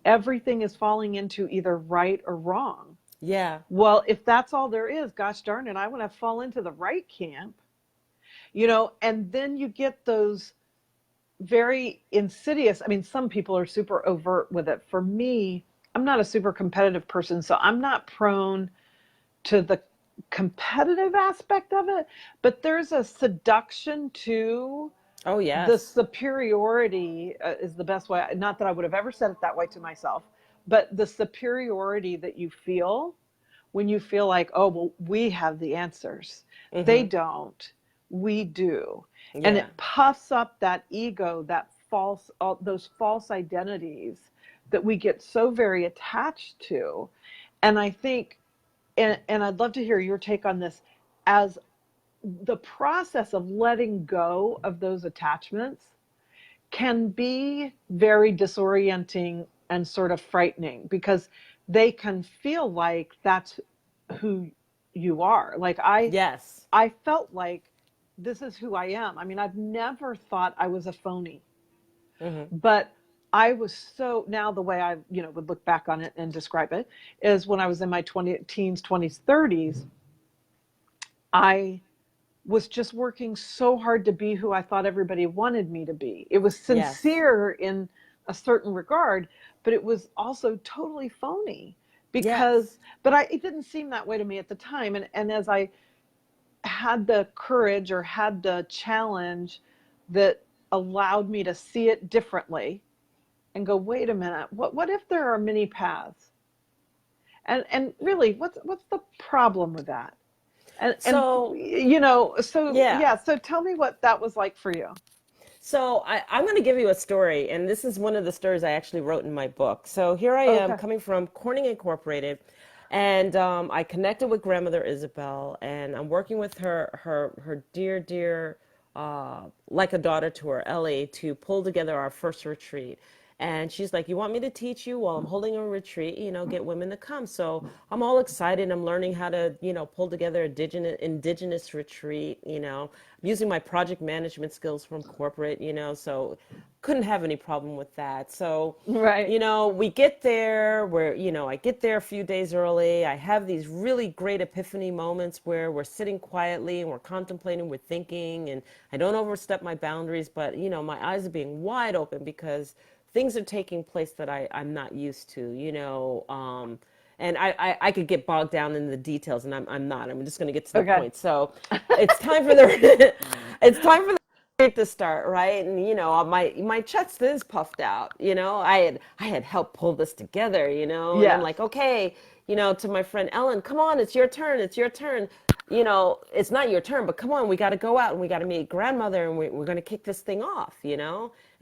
everything is falling into either right or wrong. Yeah. Well, if that's all there is, gosh darn it, I want to fall into the right camp, and then you get those very insidious. I mean, some people are super overt with it. For me, I'm not a super competitive person, so I'm not prone to the competitive aspect of it, but there's a seduction to Oh, the yes. superiority, is the best way. Not that I would have ever said it that way to myself, but the superiority that you feel when you feel like, oh, well, we have the answers. They Mm-hmm. don't. We do. And Yeah. it puffs up that ego, that false, those false identities that we get so very attached to. And I think, and I'd love to hear your take on this, as the process of letting go of those attachments can be very disorienting and sort of frightening, because they can feel like that's who you are. Like Yes. I felt like this is who I am. I mean, I've never thought I was a phony, Mm-hmm. but I was so, now the way I, would look back on it and describe it is when I was in my teens, 20s, 30s, I was just working so hard to be who I thought everybody wanted me to be. It was Yes. sincere in a certain regard, but it was also totally phony, because, Yes. but it didn't seem that way to me at the time. And as I had the courage, or had the challenge that allowed me to see it differently and go, wait a minute, what if there are many paths? And really, what's the problem with that? And So, so yeah. yeah, so tell me what that was like for you. So I'm going to give you a story, and this is one of the stories I actually wrote in my book. So here I am Okay. coming from Corning Incorporated, and I connected with grandmother Isabel, and I'm working with her dear, dear, like a daughter to her, Ellie, to pull together our first retreat. And she's like, "You want me to teach you while I'm holding a retreat, get women to come." So I'm all excited. I'm learning how to, pull together a indigenous retreat, I'm using my project management skills from corporate, so couldn't have any problem with that. So, Right. we get there, I get there a few days early. I have these really great epiphany moments where we're sitting quietly and we're contemplating, we're thinking, and I don't overstep my boundaries, but, my eyes are being wide open because things are taking place that I'm not used to, and I could get bogged down in the details, and I'm not. I'm just going to get to the Okay. point. So it's time for the it's time for the retreat to start, right? And my chest is puffed out. I had helped pull this together, and I'm Yes. like, okay, to my friend Ellen, come on, it's your turn, it's your turn. It's not your turn, but come on, we got to go out and we got to meet grandmother, and we're going to kick this thing off.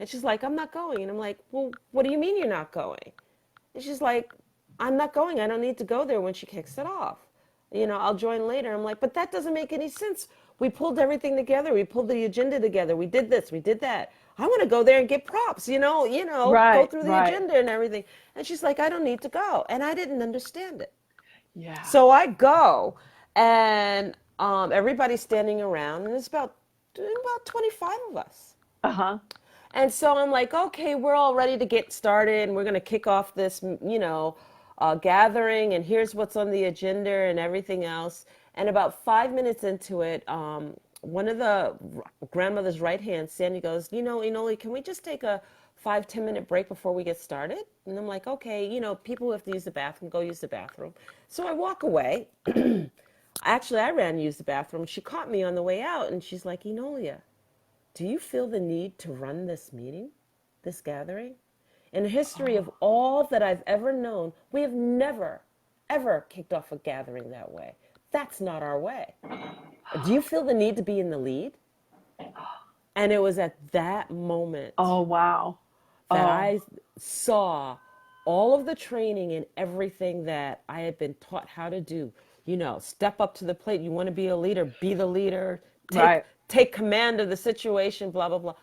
And she's like, I'm not going. And I'm like, well, what do you mean you're not going? And she's like, I'm not going. I don't need to go there when she kicks it off. I'll join later. I'm like, but that doesn't make any sense. We pulled everything together. We pulled the agenda together. We did this. We did that. I want to go there and get props, go Right. through the Right. agenda and everything. And she's like, I don't need to go. And I didn't understand it. Yeah. So I go, and everybody's standing around, and it's about 25 of us. Uh-huh. And so I'm like, okay, we're all ready to get started, and we're going to kick off this, gathering, and here's what's on the agenda and everything else. And about 5 minutes into it, one of the grandmother's right hands, Sandy, goes, Enolia, can we just take a 5-10 minute break before we get started? And I'm like, okay, people who have to use the bathroom, go use the bathroom. So I walk away. Actually, I ran to use the bathroom. She caught me on the way out, and she's like, Enolia, do you feel the need to run this meeting, this gathering? In the history of all that I've ever known, we have never, ever kicked off a gathering that way. That's not our way. Do you feel the need to be in the lead? And it was at that moment Oh, wow. that Oh, I saw all of the training and everything that I had been taught how to do, step up to the plate. You want to be a leader, be the leader, take Right. take command of the situation, blah blah blah.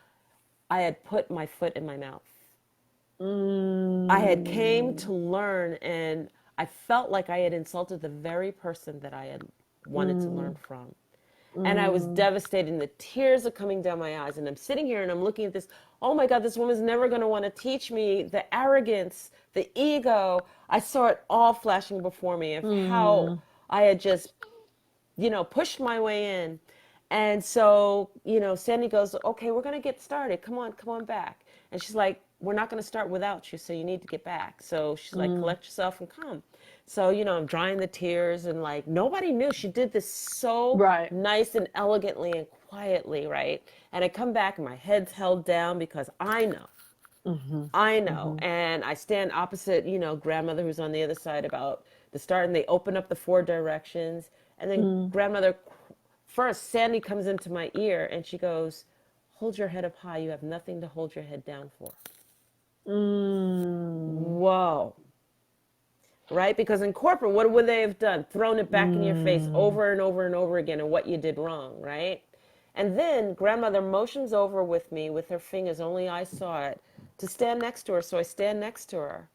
I had put my foot in my mouth. I had came Mm, to learn, and I felt like I had insulted the very person that I had wanted to learn mm, from. And I was mm, devastated, and the tears are coming down my eyes. And I'm sitting here and I'm looking at this. Oh my God, this woman's never going to want to teach me. The arrogance, the ego. I saw it all flashing before me of how mm, I had just, pushed my way in. And so, Sandy goes, okay, we're going to get started. Come on back. And she's like, we're not going to start without you, so you need to get back. So she's like, mm. collect yourself and come. So, I'm drying the tears, and like nobody knew. She did this so Right. nice and elegantly and quietly, right? And I come back and my head's held down because I know. Mm-hmm. I know. Mm-hmm. And I stand opposite, grandmother who's on the other side about the start, and they open up the four directions. And then Mm, grandmother, first, Sandy comes into my ear and she goes, hold your head up high. You have nothing to hold your head down for. mm, Whoa. Right? Because in corporate, what would they have done? Thrown it back in your face mm. over and over and over again and what you did wrong, right? And then grandmother motions over with me with her fingers, only I saw it, to stand next to her. So I stand next to her.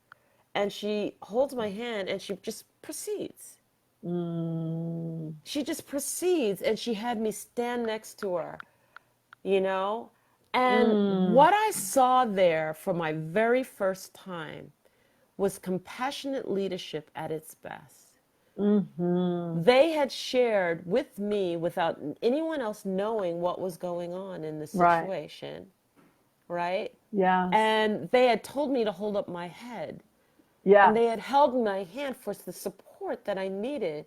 And she holds my hand and she just proceeds. Mm, She just proceeds, and she had me stand next to her, you know? And mm, what I saw there for my very first time was compassionate leadership at its best. mm-hmm. They had shared with me without anyone else knowing what was going on in the Right. situation, right? Yes. And they had told me to hold up my head. And Yes. they had held my hand for the support that I needed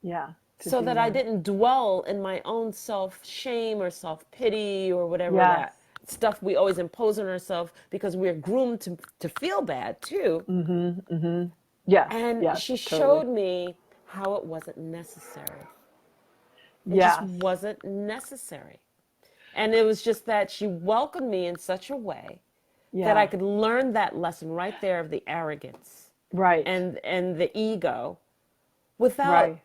Yeah. To so do that I that. didn't dwell in my own self shame or self pity or whatever Yes. that stuff we always impose on ourselves because we're groomed to feel bad too. Mm-hmm. Mm-hmm. Yes. And Yes. she Totally. showed me how it wasn't necessary. It just Yes. wasn't necessary. And it was just that she welcomed me in such a way that I Yeah. could learn that lesson right there of the arrogance Right. and the ego without, Right.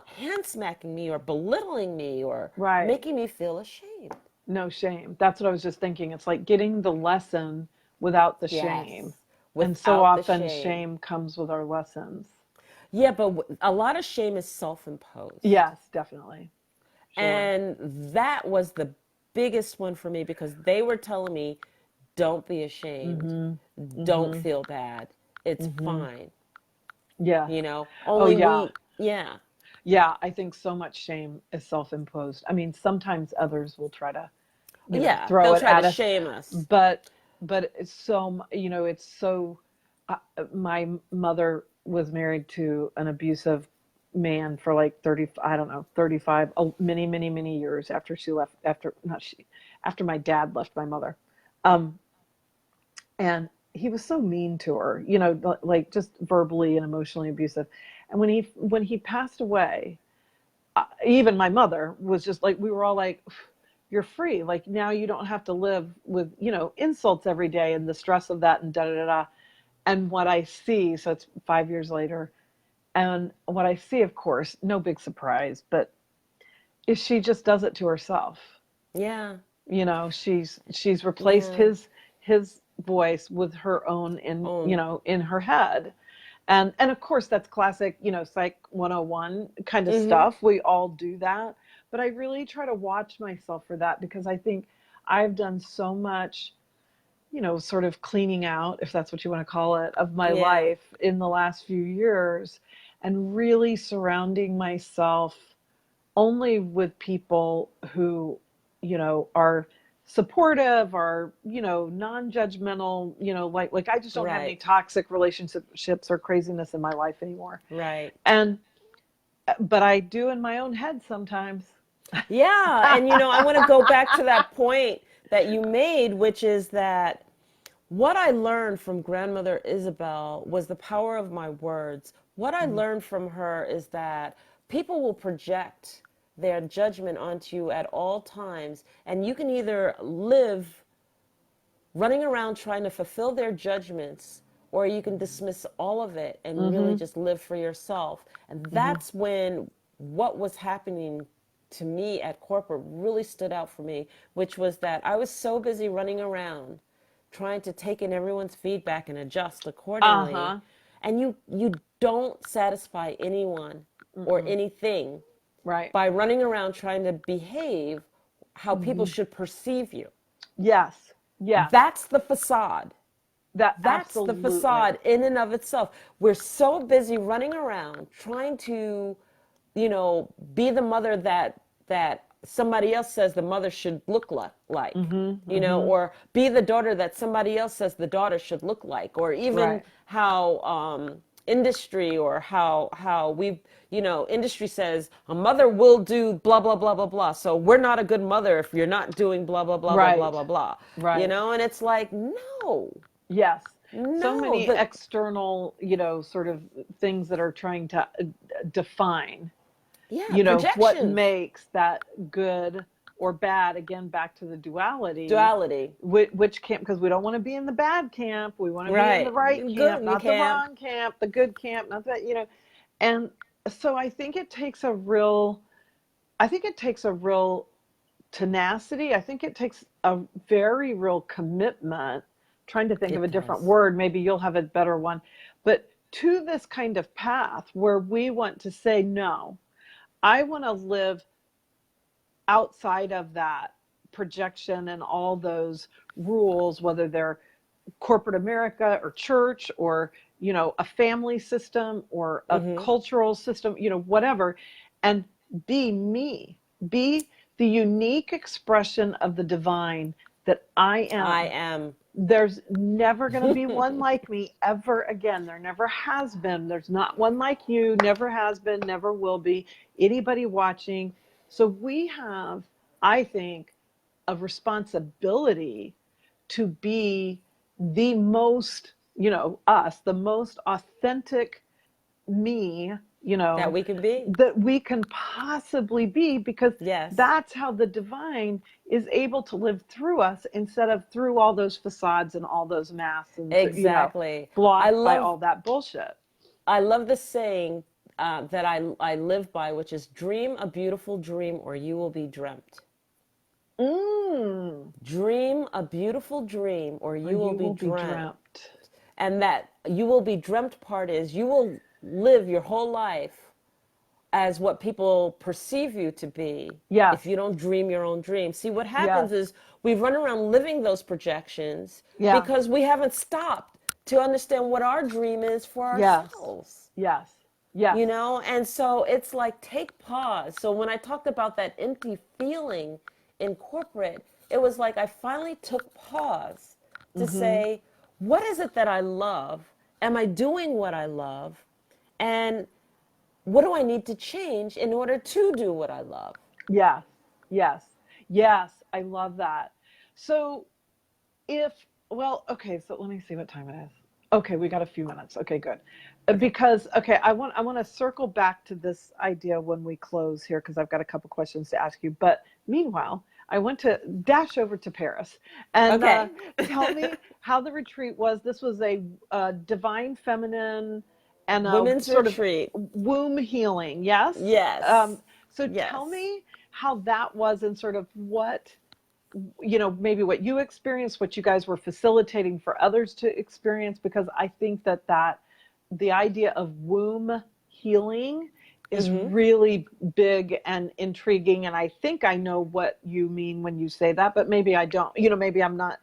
hand smacking me or belittling me or Right. making me feel ashamed. No shame. That's what I was just thinking. It's like getting the lesson without the shame. Yes, And so without the often shame. shame comes with our lessons. Yeah, but a lot of shame is self imposed. Yes, definitely. Sure. And that was the biggest one for me because they were telling me, don't be ashamed, Mm-hmm. don't Mm-hmm. feel bad, it's Mm-hmm. fine. Yes. Oh Only yeah. yeah, Yeah, I think so much shame is self-imposed. I mean, sometimes others will try to, yeah, throw they'll it try to at us, shame us. but it's so, it's so my mother was married to an abusive man for like 30, I don't know, 35, many, many, many years after she left, after not she, after my dad left my mother. Um, and he was so mean to her, like just verbally and emotionally abusive. And when he passed away, even my mother was just like, we were all like, you're free. Like now you don't have to live with, insults every day and the stress of that and da da da da. And what I see, so it's 5 years later, and what I see, of course, no big surprise, but is she just does it to herself. Yeah, She's replaced yeah. his voice with her own Own. in her head. And of course that's classic, psych 101 kind of Mm-hmm. stuff. We all do that. But I really try to watch myself for that because I think I've done so much, sort of cleaning out, if that's what you want to call it, of my Yeah, life in the last few years and really surrounding myself only with people who, are supportive, are, non-judgmental, like I just don't have any right, toxic relationships or craziness in my life anymore. right. And but I do in my own head sometimes. Yeah, and I want to go back to that point that you made, which is that what I learned from grandmother Isabel was the power of my words. What I learned from her is that people will project their judgment onto you at all times, and you can either live running around trying to fulfill their judgments, or you can dismiss all of it and really just live for yourself. And that's when what was happening to me at corporate really stood out for me, which was that I was so busy running around trying to take in everyone's feedback and adjust accordingly. Uh-huh. And you don't satisfy anyone or anything Right. by running around trying to behave how people should perceive you. Yes. Yes. That's the facade. That That's the absolutely. facade in and of itself. We're so busy running around trying to, be the mother that somebody else says the mother should look like, or be the daughter that somebody else says the daughter should look like, or even Right. how industry or how we industry says a mother will do blah blah blah blah blah, so we're not a good mother if you're not doing blah blah blah blah blah Right. blah blah, Right. and it's like, no, Yes. So no, many the external, sort of things that are trying to define, yeah, what projections, makes that good or bad. Again, back to the duality, duality, which camp, because we don't want to be in the bad camp. We want to be in the right, right camp, good not the camp, wrong camp, the good camp, not that. And so I think it takes a real tenacity. I think it takes a very real commitment. Trying to think of it a different does, word, maybe you'll have a better one, but to this kind of path where we want to say, no, I want to live outside of that projection and all those rules, whether they're corporate America or church or, a family system or a cultural system, whatever, and be me, be the unique expression of the divine that I I am. am. There's never going to be one like me ever again. There never has been. There's not one like you, never has been, never will be. Anybody watching. So we have, I think, a responsibility to be the most, the most authentic me, That we can be. that we can possibly be, because Yes, that's how the divine is able to live through us instead of through all those facades and all those masks and, exactly. I blocked by love all that bullshit. I love the saying that I live by, which is dream a beautiful dream or you will be dreamt. Mm. Dream a beautiful dream or Or you will you be will be dreamt. dreamt. And that you will be dreamt part is you will live your whole life as what people perceive you to be Yes. if you don't dream your own dream. See, what happens Yes. is we run around living those projections Yeah. because we haven't stopped to understand what our dream is for Yes. ourselves. Yes. Yes. And so it's like, take pause. So when I talked about that empty feeling in corporate, it was like I finally took pause to Mm-hmm. say, what is it that I love? Am I doing what I love? And what do I need to change in order to do what I love? Yes. Yes. Yes. I love that. So if, well, okay, so let me see what time it is. Okay, we got a few minutes. Okay, good. Okay. Because okay, I want to circle back to this idea when we close here, because I've got a couple questions to ask you. But meanwhile, I want to dash over to Paris and Okay. tell me how the retreat was. This was a divine feminine and a Women's sort of retreat. womb healing. Yes. Yes. So tell Yes. me how that was and sort of what, maybe what you experienced, what you guys were facilitating for others to experience, because I think that the idea of womb healing is really big and intriguing. And I think I know what you mean when you say that, but maybe I don't, maybe I'm not,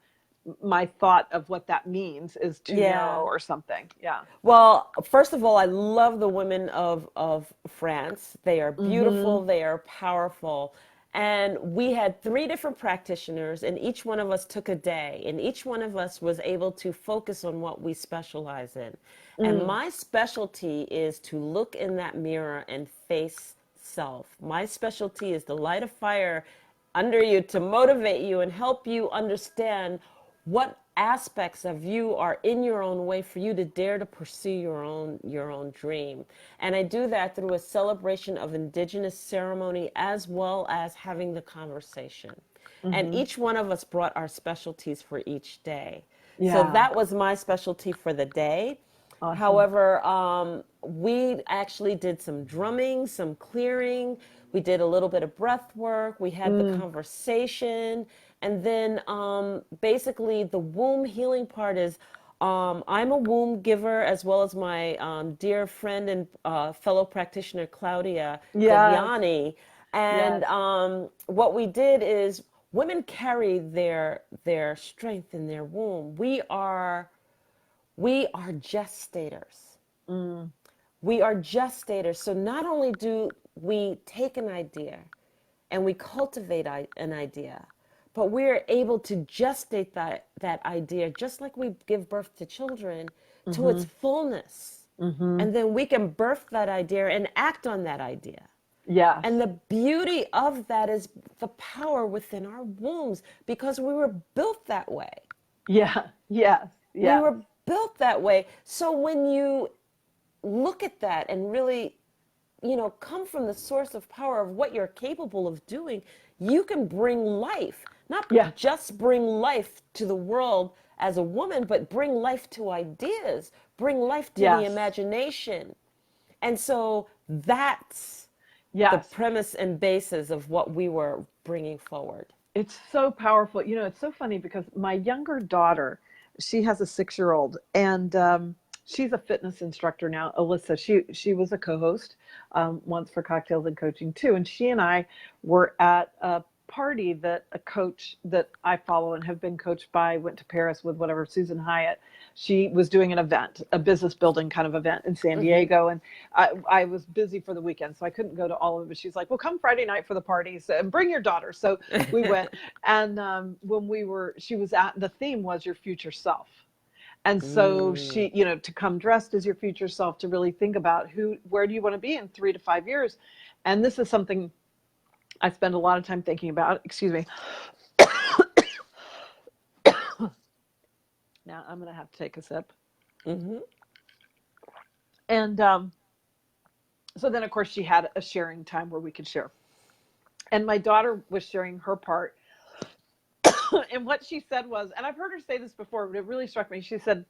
my thought of what that means is too narrow Yeah. or something. Yeah. Well, first of all, I love the women of France. They are Mm-hmm. beautiful, they are powerful. And we had three different practitioners, and each one of us took a day, and each one of us was able to focus on what we specialize in. And Mm. my specialty is to look in that mirror and face self. My specialty is to light a fire under you to motivate you and help you understand what aspects of you are in your own way for you to dare to pursue your own dream. And I do that through a celebration of indigenous ceremony as well as having the conversation. And Mm-hmm. each one of us brought our specialties for each day. So Yeah. that was my specialty for the day. Awesome. However, we actually did some drumming, some clearing. We did a little bit of breath work. We had the Mm, conversation. And then basically, the womb healing part is I'm a womb giver as well as my dear friend and fellow practitioner, Claudia yes. Gagliani. And Yes. what we did is women carry their strength in their womb. We are gestators. Mm, We are gestators. So not only do we take an idea and we cultivate an idea, but we're able to gestate that idea just like we give birth to children to its mm-hmm. fullness. Mm-hmm. And then we can birth that idea and act on that idea. Yes. And the beauty of that is the power within our wombs because we were built that way. Yeah. Yes. We Yes. were built that way. So when you look at that and really, come from the source of power of what you're capable of doing, you can bring life, not Yeah. just bring life to the world as a woman, but bring life to ideas, bring life to the Yes. imagination. And so that's the Yes. premise and basis of what we were bringing forward. It's so powerful. It's so funny because my younger daughter, she has a 6-year-old, and she's a fitness instructor now. Alyssa, she was a co-host once for Cocktails and Coaching too, and she and I were at a party that a coach that I follow and have been coached by went to Paris with whatever Susan Hyatt. She was doing an event, a business building kind of event in San Mm-hmm. Diego, and I was busy for the weekend, so I couldn't go to all of it. But she's like, "Well, come Friday night for the parties and bring your daughter." So we went, and when she was at, the theme was your future self. And so Mm. she, to come dressed as your future self, to really think about where do you want to be in 3 to 5 years. And this is something I spend a lot of time thinking about. Excuse me. Now I'm going to have to take a sip. Mm-hmm. And so then, of course, she had a sharing time where we could share. And my daughter was sharing her part. And what she said was, and I've heard her say this before, but it really struck me. She said,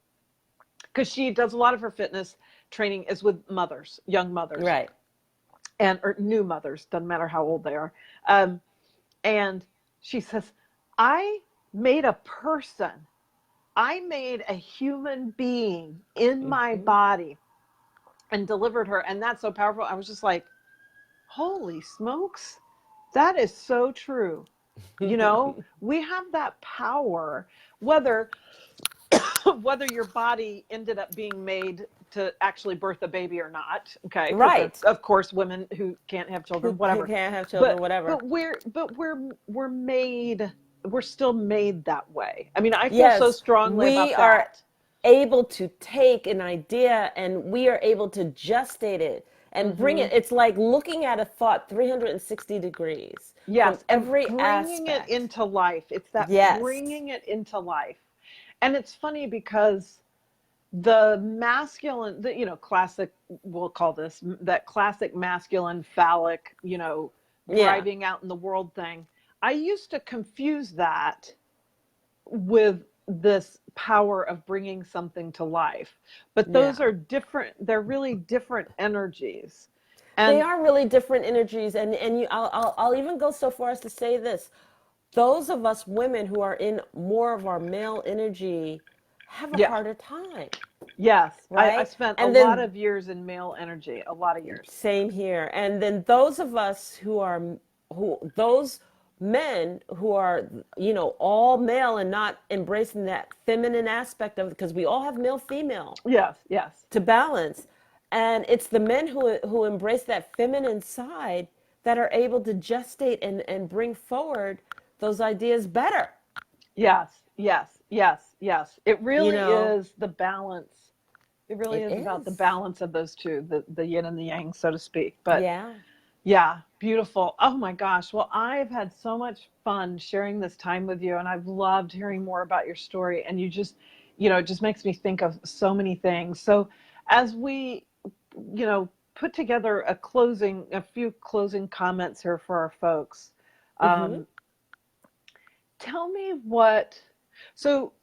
because she does a lot of her fitness training is with mothers, young mothers, Right. or new mothers, doesn't matter how old they are. And she says, I made a person, I made a human being in my Mm-hmm. body and delivered her. And that's so powerful. I was just like, holy smokes, that is so true. We have that power, whether whether your body ended up being made to actually birth a baby or not. Okay, because Right. of course women who can't have Who children, whatever. can't have children, But whatever. we're made. We're still made that way. I mean, I feel so Yes, strongly we about are that. able to take an idea and we are able to gestate it and bring Hmm. it. It's like looking at a thought 360 degrees from Yes, and every bringing it aspect. into life. It's that Yes. bringing it into life. And it's funny because the masculine, classic, we'll call this that classic masculine phallic, Yeah. driving out in the world thing. I used to confuse that with this power of bringing something to life. But those Yeah. are different, they're really different energies. They And are really different energies, and I'll even go so far as to say this: those of us women who are in more of our male energy have a yeah, harder time, yes, I right? spent a And lot then of years in male energy, a lot of years. same here. And then those of us who those men who are all male and not embracing that feminine aspect of it, because we all have male female Yes, yes, to balance. And it's the men who embrace that feminine side that are able to gestate and bring forward those ideas better. yes, yes, yes, yes. It You really know, is the balance. It really it is about the is. balance of those two, the yin and the yang, so to speak. But Yeah. yeah, beautiful. Oh my gosh. Well, I've had so much fun sharing this time with you, and I've loved hearing more about your story. And it just makes me think of so many things. So, as we, put together a few closing comments here for our folks, Mm-hmm. tell me what, so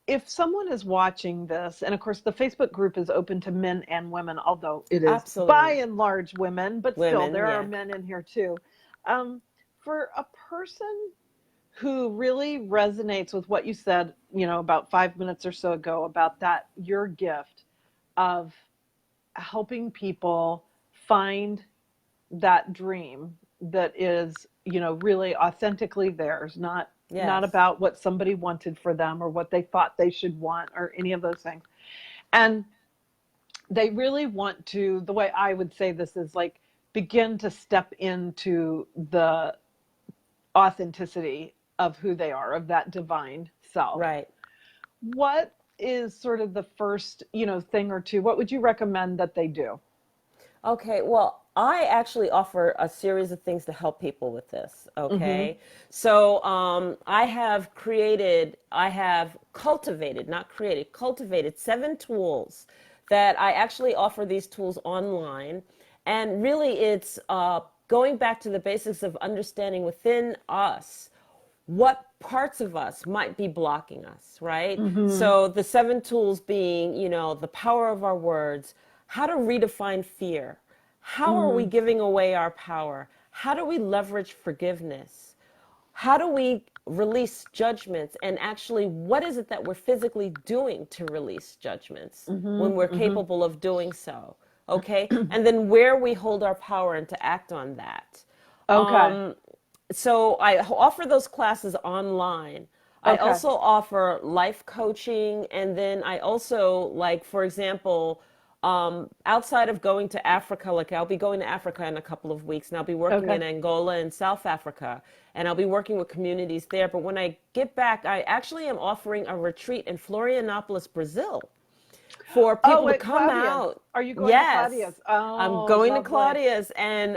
if someone is watching this, and of course the Facebook group is open to men and women, although it is by Absolutely. and large women, but still Women, there are yeah. men in here too. Um, for a person who really resonates with what you said, about 5 minutes or so ago about that, your gift of helping people find that dream that is, really authentically theirs, not Yes. about what somebody wanted for them or what they thought they should want or any of those things. And they really want to, the way I would say this is like, begin to step into the authenticity of who they are, of that divine self. Right. What is sort of the first, thing or two? What would you recommend that they do? Okay, well, I actually offer a series of things to help people with this. Mm-hmm. Okay, so I have cultivated, not created, cultivated 7 tools that I actually offer these tools online. And really, it's going back to the basics of understanding within us what parts of us might be blocking us, right? Mm-hmm. So the 7 tools being, the power of our words, how to redefine fear, how are we Mm-hmm. giving away our power, how do we leverage forgiveness, how do we release judgments, and actually what is it that we're physically doing to release judgments when we're Mm-hmm. capable of doing so, okay? And then where we hold our power and to act on that. Okay. So I offer those classes online. I Okay. also offer life coaching, and then I also, like, for example, outside of going to Africa, like I'll be going to Africa in a couple of weeks, and I'll be working Okay. in Angola and South Africa, and I'll be working with communities there. But when I get back, I actually am offering a retreat in Florianopolis, Brazil, for Oh, people to wait, come Claudia's. out. Are you going to Yes, Claudia's? I'm Oh, going to lovely. Claudia's, and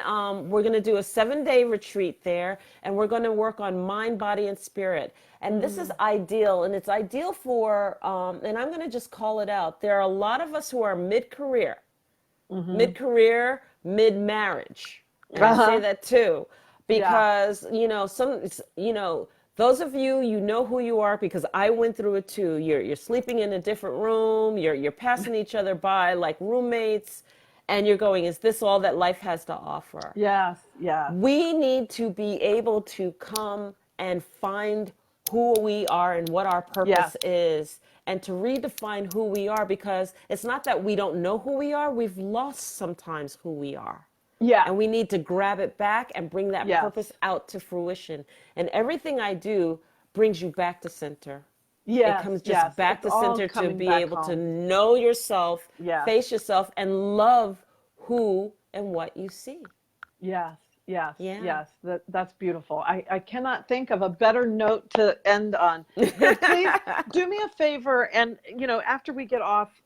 we're going to do a 7-day retreat there, and we're going to work on mind, body, and spirit. And this is Mm. ideal, and it's ideal for, and I'm going to just call it out. There are a lot of us who are Mm-hmm. mid-career, mid-marriage. And I say Uh-huh. that too, Yeah. because, those of you, you know who you are because I went through it too. You're sleeping in a different room, you're passing each other by like roommates, and you're going, is this all that life has to offer? Yes. Yes. We need to be able to come and find who we are and what our Yes. purpose is, and to redefine who we are, because it's not that we don't know who we are, we've lost sometimes who we are. Yeah. And we need to grab it back and bring that purpose Yes. out to fruition. And everything I do brings you back to center. It Yes. comes just Yes. back It's to all center to coming be back able to home. know yourself, Yes. face yourself, and love who and what you see. Yes. Yes. Yeah. Yes. That's beautiful. I cannot think of a better note to end on. Here, please do me a favor, and after we get off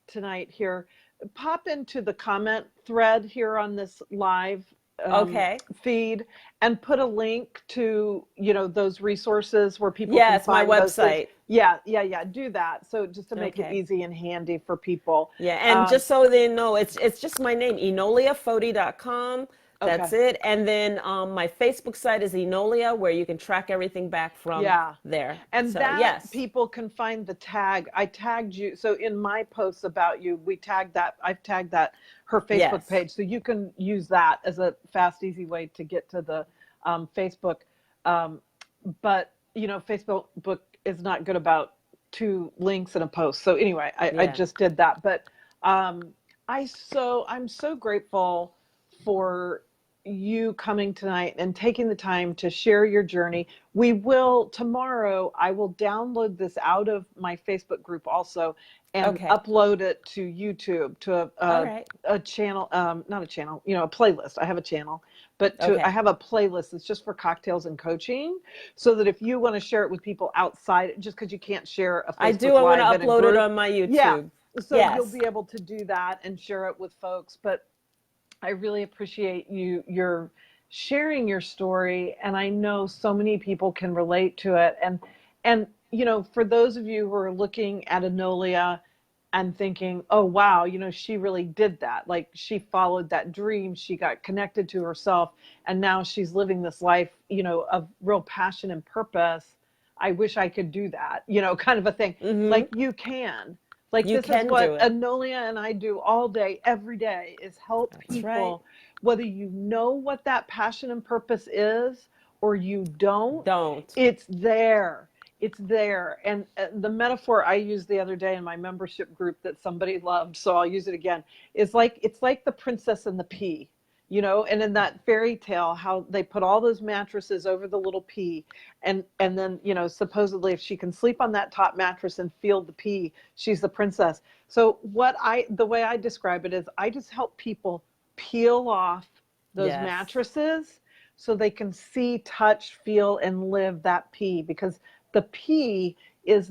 tonight here, pop into the comment thread here on this live Okay. feed and put a link to those resources where people can Yes, my find those things. website. Yeah, yeah, yeah. Do that. So just to make it Okay. easy and handy for people. Yeah, and Um, just so they know, it's just my name, enoliafoti.com. That's okay. it. And then my Facebook site is Enolia, where you can track everything back from Yeah. there. And So, that yes. people can find the tag. I tagged you. So in my posts about you, we tagged that. I've tagged that her Facebook Yes. page. So you can use that as a fast, easy way to get to the Facebook. Um, but Facebook is not good about 2 links in a post. So anyway, I Yeah. just did that. But um, I'm so grateful for you coming tonight and taking the time to share your journey. We will tomorrow, I will download this out of my Facebook group also and Okay. upload it to YouTube to All right. a channel, not a channel, a playlist. I have a channel, but I Okay. have a playlist that's just for cocktails and coaching, so that if you want to share it with people outside, just because you can't share a I do. Facebook I want to Live in a upload it group. on my Yeah. YouTube. So you'll Yes. be able to do that and share it with folks. But I really appreciate your sharing your story, and I know so many people can relate to it. And for those of you who are looking at Enolia and thinking, "Oh wow, she really did that. Like she followed that dream, she got connected to herself, and now she's living this life, of real passion and purpose." I wish I could do that, kind of a thing. Like you can. Like You this is can do what it. Enolia and I do all day, every day, is help That's right. people, whether you know what that passion and purpose is or you don't, Don't. it's there. It's there. And the metaphor I used the other day in my membership group that somebody loved, so I'll use it again, is like it's like the princess and the pea. And in that fairy tale, how they put all those mattresses over the little pea, and then, supposedly if she can sleep on that top mattress and feel the pea, she's the princess. So the way I describe it is I just help people peel off those Yes. mattresses so they can see, touch, feel, and live that pea, because the pea is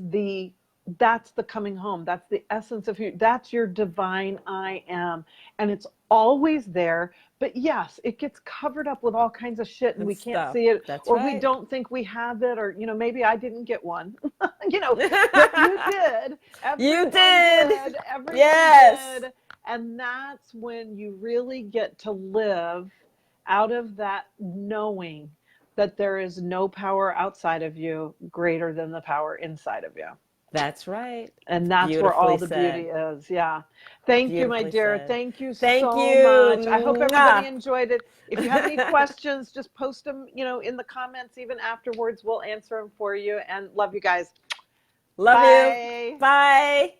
that's the coming home. That's the essence of you. That's your divine I am. And it's always there. But yes, it gets covered up with all kinds of shit and And we can't stuff. see it, That's or we right. don't think we have it, or, maybe I didn't get one, but you did. You Everyone did. did. Everyone Yes. did. And that's when you really get to live out of that knowing that there is no power outside of you greater than the power inside of you. That's right. And that's where all Beautifully the said. beauty is. Yeah. Thank you, my Beautifully dear. said. Thank you Thank so you. much. I hope everybody Mwah. enjoyed it. If you have any questions, just post them, in the comments, even afterwards. We'll answer them for you. And love you guys. Love you. Bye. Bye.